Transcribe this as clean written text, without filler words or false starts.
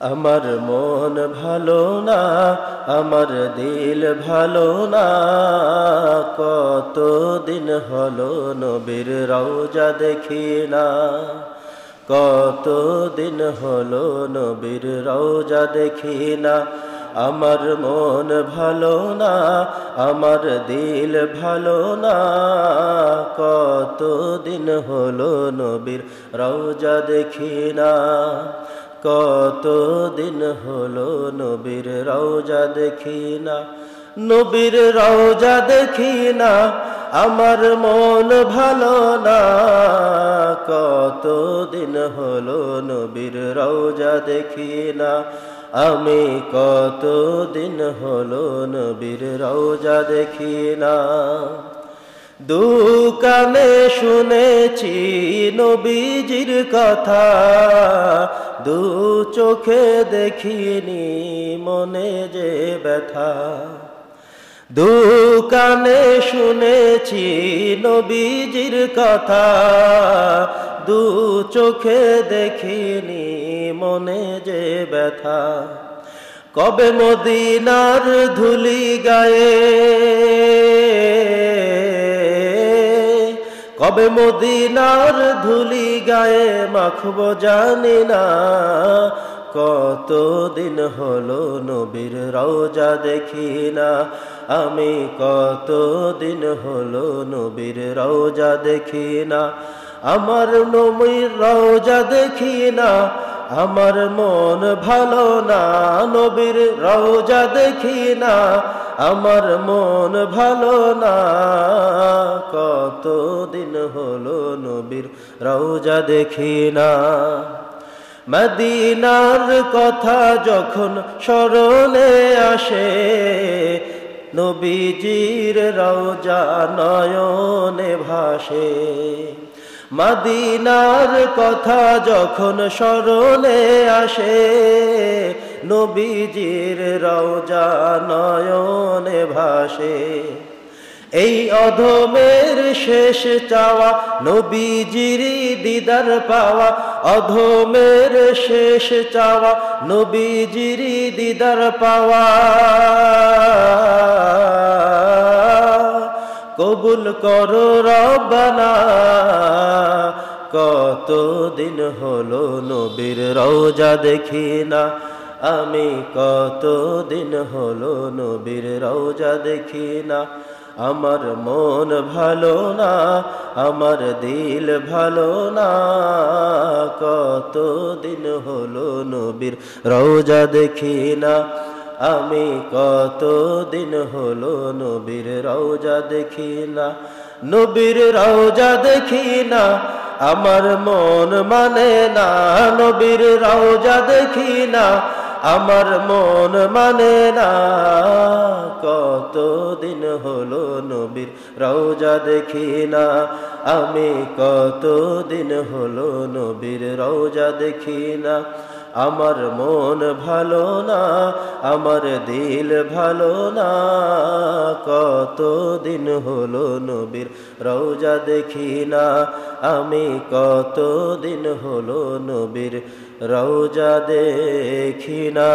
আমার মন ভালো না, আমার দিল ভালো না, কতদিন হলো নবীর রওজা দেখি না। কতদিন হলো নবীর রওজা দেখি না। আমার মন ভালো না, আমার দিল ভালো না, কতদিন হলো নবীর রওজা দেখি না। কতদিন হলো নবীর রওজা দেখি না। নবীর রওজা দেখি না, আমার মন ভালো না, কতদিন হলো নবীর রওজা দেখি না। আমি কতদিন হলো নবীর রওজা দেখি না। দু কানে শুনেছি নবীজির কথা, দু চোখে দেখিনি মনে যে ব্যথা। দু কানে শুনেছি নবীজির কথা, দু চোখে দেখিনি মনে যে ব্যথা। কবে মদিনার ধুলি গায়ে, কবে মদিনার ধুলি গায়ে মাখবো জানি না। কতদিন হলো নবীর রওজা দেখি না। আমি কতদিন হলো নবীর রওজা দেখি না। আমার নবীর রওজা দেখি না, আমার মন ভালো না। নবীর রওজা দেখি না, আমার মন ভালো না, কতদিন হলো নবীর রওজা দেখি না। মদিনার কথা যখন স্মরণে আসে, নবীজির রওজা নয়নে ভাসে। মদিনার কথা যখন স্মরণে আসে, নবীজির রওজা নয়নে ভাসে। এই অধমের শেষ চাওয়া নবীজির দিদার পাওয়া, অধমের শেষ চাওয়া নবীজির দিদার পাওয়া। কবুল করো রব্বানা, কতদিন হলো নবীর রওজা দেখি না। আমি কতদিন হলো নবীর রওজা দেখি না। আমার মন ভালো না, আমার দিল ভালো না, কতদিন হলো নবীর রওজা দেখি না। আমি কতদিন হলো নবীর রওজা দেখি না। নবীর রওজা দেখি না, আমার মন মানে না। নবীর রওজা দেখি না, আমার মন মানে না। কতদিন হলো নবীর রওজা দেখি না। আমি কতদিন হলো নবীর রওজা দেখি না। আমার মন ভালো না, আমার দিল ভালো না, কতদিন হলো নবীর রওজা দেখি না। আমি কতদিন হলো নবীর রওজা দেখি না।